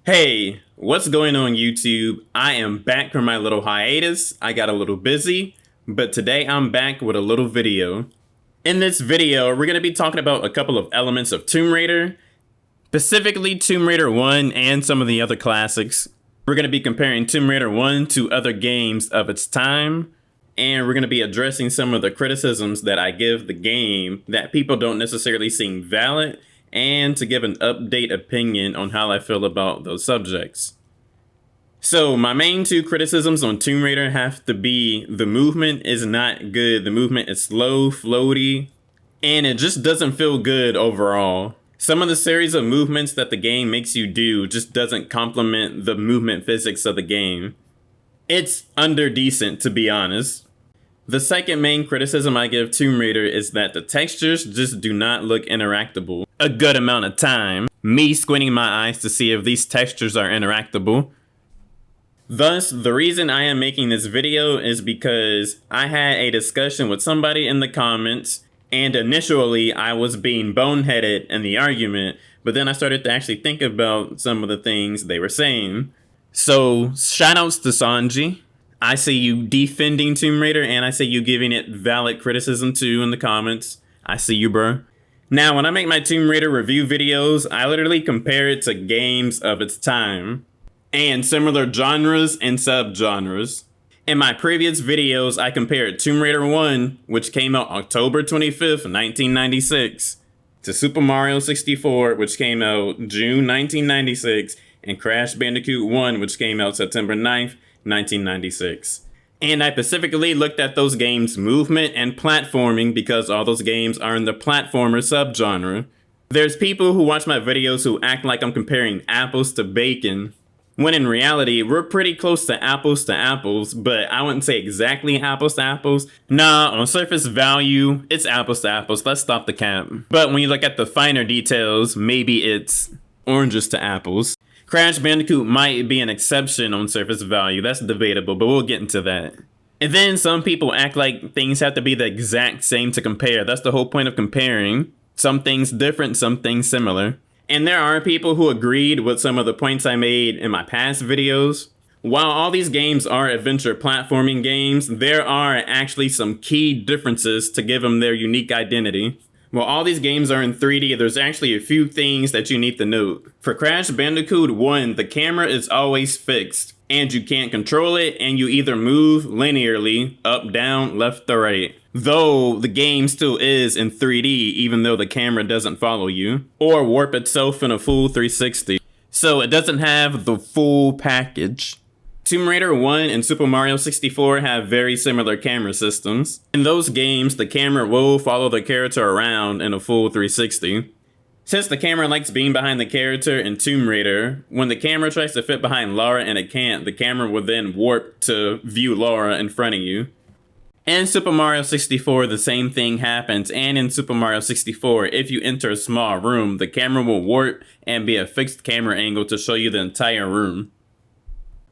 Hey, what's going on YouTube? I am back from my little hiatus. I got a little busy, but today I'm back with a little video. In this video, we're going to be talking about a couple of elements of Tomb Raider, specifically Tomb Raider 1 and some of the other classics. We're going to be comparing Tomb Raider 1 to other games of its time, and we're going to be addressing some of the criticisms that I give the game that people don't necessarily seem valid, and to give an update opinion on how I feel about those subjects. So my main two criticisms on Tomb Raider have to be the movement is not good. The movement is slow, floaty, and it just doesn't feel good overall. Some of the series of movements that the game makes you do just doesn't complement the movement physics of the game. It's under decent, to be honest. The second main criticism I give Tomb Raider is that the textures just do not look interactable a good amount of time. Me squinting my eyes to see if these textures are interactable. Thus, the reason I am making this video is because I had a discussion with somebody in the comments, and initially I was being boneheaded in the argument, but then I started to actually think about some of the things they were saying. So, shoutouts to Sanji. I see you defending Tomb Raider, and I see you giving it valid criticism too in the comments. I see you, bro. Now, when I make my Tomb Raider review videos, I literally compare it to games of its time and similar genres and subgenres. In my previous videos, I compared Tomb Raider 1, which came out October 25th, 1996, to Super Mario 64, which came out June 1996, and Crash Bandicoot 1, which came out September 9th, 1996. And I specifically looked at those games' movement and platforming because all those games are in the platformer subgenre. There's people who watch my videos who act like I'm comparing apples to bacon, when in reality, we're pretty close to apples, but I wouldn't say exactly apples to apples. Nah, on surface value, it's apples to apples. Let's stop the cap. But when you look at the finer details, maybe it's oranges to apples. Crash Bandicoot might be an exception on surface value. That's debatable, but we'll get into that. And then some people act like things have to be the exact same to compare. That's the whole point of comparing. Some things different, some things similar. And there are people who agreed with some of the points I made in my past videos. While all these games are adventure platforming games, there are actually some key differences to give them their unique identity. While all these games are in 3D, there's actually a few things that you need to note. For Crash Bandicoot 1, the camera is always fixed, and you can't control it, and you either move linearly, up, down, left, or right. Though the game still is in 3D, even though the camera doesn't follow you, or warp itself in a full 360. So it doesn't have the full package. Tomb Raider 1 and Super Mario 64 have very similar camera systems. In those games, the camera will follow the character around in a full 360. Since the camera likes being behind the character in Tomb Raider, when the camera tries to fit behind Lara and it can't, the camera will then warp to view Lara in front of you. In Super Mario 64, the same thing happens, and in Super Mario 64, if you enter a small room, the camera will warp and be a fixed camera angle to show you the entire room.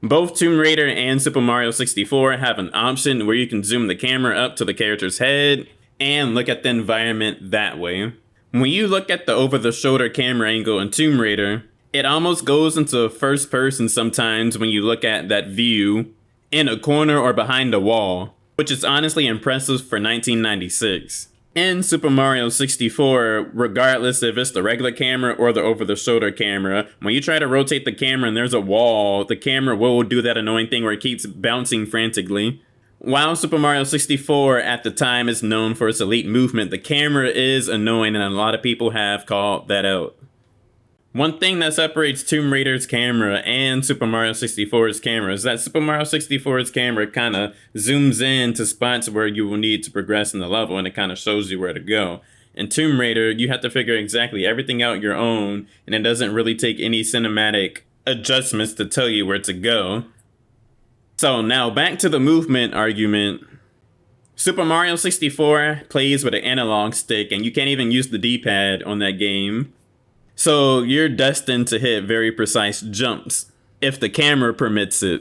Both Tomb Raider and Super Mario 64 have an option where you can zoom the camera up to the character's head and look at the environment that way. When you look at the over-the-shoulder camera angle in Tomb Raider, it almost goes into first person sometimes when you look at that view in a corner or behind a wall, which is honestly impressive for 1996. In Super Mario 64, regardless if it's the regular camera or the over-the-shoulder camera, when you try to rotate the camera and there's a wall, the camera will do that annoying thing where it keeps bouncing frantically. While Super Mario 64 at the time is known for its elite movement, the camera is annoying and a lot of people have called that out. One thing that separates Tomb Raider's camera and Super Mario 64's camera is that Super Mario 64's camera kind of zooms in to spots where you will need to progress in the level, and it kind of shows you where to go. In Tomb Raider, you have to figure exactly everything out your own, and it doesn't really take any cinematic adjustments to tell you where to go. So now back to the movement argument. Super Mario 64 plays with an analog stick, and you can't even use the D-pad on that game. So you're destined to hit very precise jumps, if the camera permits it.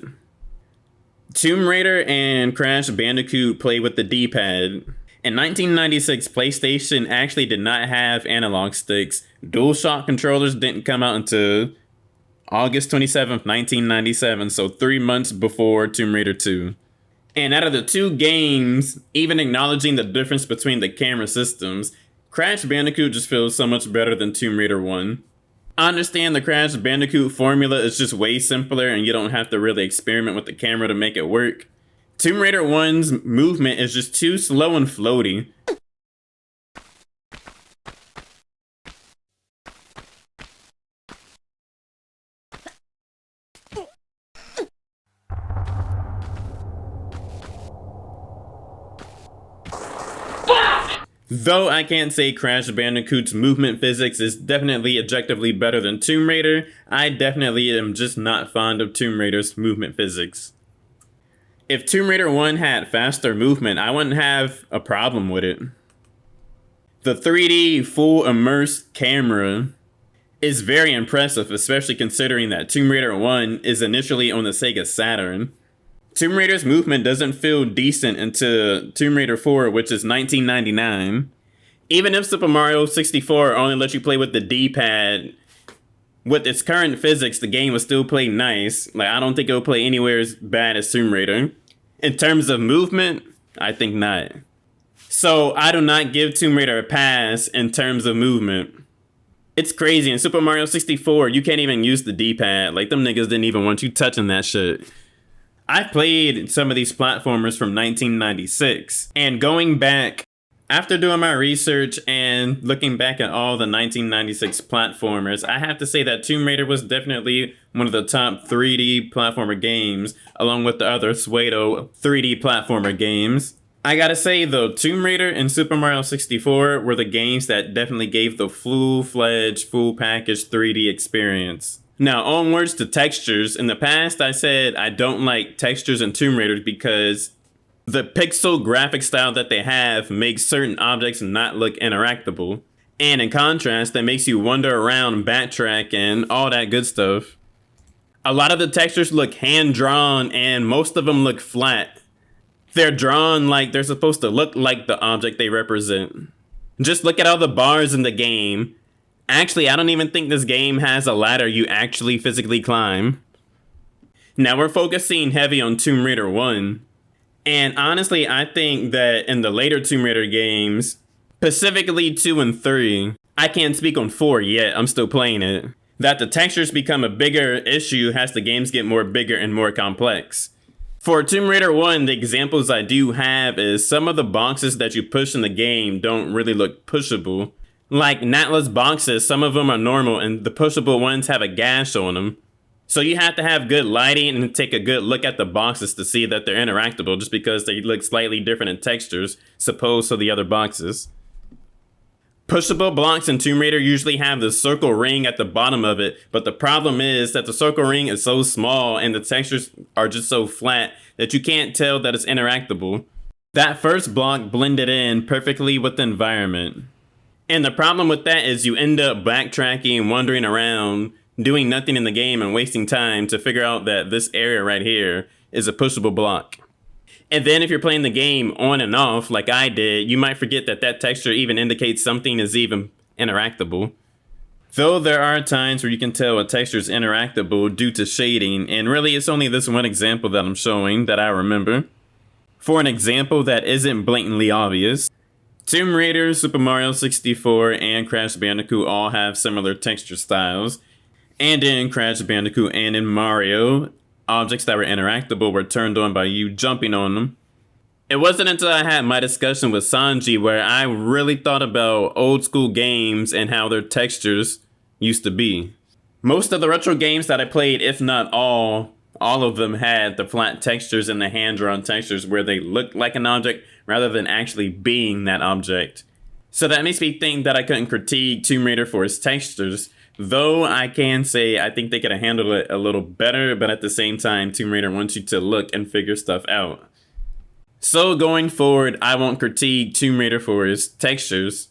Tomb Raider and Crash Bandicoot play with the D-pad. In 1996, PlayStation actually did not have analog sticks. DualShock controllers didn't come out until August 27th, 1997, so 3 months before Tomb Raider 2. And out of the two games, even acknowledging the difference between the camera systems, Crash Bandicoot just feels so much better than Tomb Raider 1. I understand the Crash Bandicoot formula is just way simpler and you don't have to really experiment with the camera to make it work. Tomb Raider 1's movement is just too slow and floaty. Though I can't say Crash Bandicoot's movement physics is definitely objectively better than Tomb Raider, I definitely am just not fond of Tomb Raider's movement physics. If Tomb Raider 1 had faster movement, I wouldn't have a problem with it. The 3D full immersed camera is very impressive, especially considering that Tomb Raider 1 is initially on the Sega Saturn. Tomb Raider's movement doesn't feel decent until Tomb Raider 4, which is 1999. Even if Super Mario 64 only lets you play with the D-pad, with its current physics, the game will still play nice. Like, I don't think it'll play anywhere as bad as Tomb Raider. In terms of movement, I think not. So I do not give Tomb Raider a pass in terms of movement. It's crazy. In Super Mario 64, you can't even use the D-pad. Like, them niggas didn't even want you touching that shit. I've played some of these platformers from 1996, and going back, after doing my research and looking back at all the 1996 platformers, I have to say that Tomb Raider was definitely one of the top 3D platformer games, along with the other pseudo 3D platformer games. I gotta say though, Tomb Raider and Super Mario 64 were the games that definitely gave the full-fledged, full-packaged 3D experience. Now, onwards to textures. In the past, I said I don't like textures in Tomb Raider because the pixel graphic style that they have makes certain objects not look interactable. And in contrast, that makes you wander around, backtrack, and all that good stuff. A lot of the textures look hand-drawn, and most of them look flat. They're drawn like they're supposed to look like the object they represent. Just look at all the bars in the game. Actually, I don't even think this game has a ladder you actually physically climb. Now we're focusing heavy on Tomb Raider 1. And honestly, I think that in the later Tomb Raider games, specifically 2 and 3, I can't speak on 4 yet, I'm still playing it, that the textures become a bigger issue as the games get more bigger and more complex. For Tomb Raider 1, the examples I do have is some of the boxes that you push in the game don't really look pushable. Like Natla's boxes, some of them are normal and the pushable ones have a gash on them. So you have to have good lighting and take a good look at the boxes to see that they're interactable just because they look slightly different in textures opposed to the other boxes. Pushable blocks in Tomb Raider usually have the circle ring at the bottom of it, but the problem is that the circle ring is so small and the textures are just so flat that you can't tell that it's interactable. That first block blended in perfectly with the environment. And the problem with that is you end up backtracking, wandering around, doing nothing in the game and wasting time to figure out that this area right here is a pushable block. And then if you're playing the game on and off like I did, you might forget that that texture even indicates something is even interactable. Though there are times where you can tell a texture is interactable due to shading, and really it's only this one example that I'm showing that I remember. For an example that isn't blatantly obvious, Tomb Raider, Super Mario 64, and Crash Bandicoot all have similar texture styles. And in Crash Bandicoot and in Mario, objects that were interactable were turned on by you jumping on them. It wasn't until I had my discussion with Sanji where I really thought about old school games and how their textures used to be. Most of the retro games that I played, if not all of them had the flat textures and the hand-drawn textures where they looked like an object rather than actually being that object. So that makes me think that I couldn't critique Tomb Raider for its textures, though I can say I think they could have handled it a little better, but at the same time, Tomb Raider wants you to look and figure stuff out. So going forward, I won't critique Tomb Raider for its textures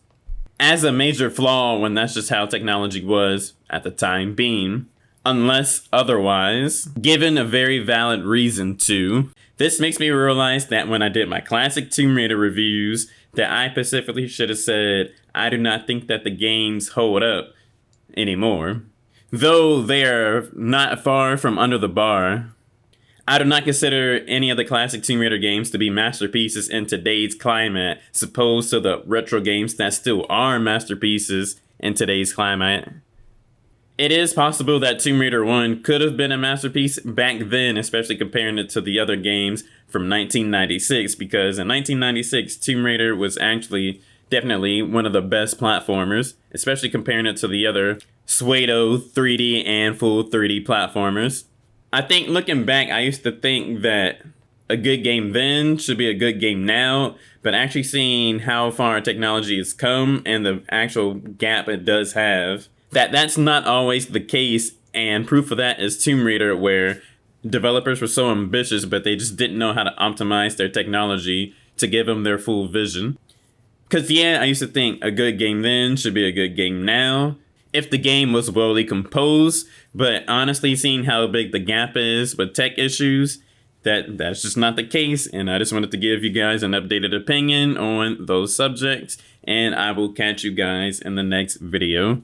as a major flaw when that's just how technology was at the time being, unless otherwise given a very valid reason to. This makes me realize that when I did my classic Tomb Raider reviews, that I specifically should have said, I do not think that the games hold up anymore. Though they are not far from under the bar, I do not consider any of the classic Tomb Raider games to be masterpieces in today's climate, opposed to the retro games that still are masterpieces in today's climate. It is possible that Tomb Raider 1 could have been a masterpiece back then, especially comparing it to the other games from 1996, because in 1996, Tomb Raider was actually definitely one of the best platformers, especially comparing it to the other pseudo 3D and full 3D platformers. I think looking back, I used to think that a good game then should be a good game now, but actually seeing how far technology has come and the actual gap it does have, that's not always the case, and proof of that is Tomb Raider, where developers were so ambitious, but they just didn't know how to optimize their technology to give them their full vision. Because yeah, I used to think a good game then should be a good game now, if the game was well composed, but honestly, seeing how big the gap is with tech issues, that's just not the case, and I just wanted to give you guys an updated opinion on those subjects, and I will catch you guys in the next video.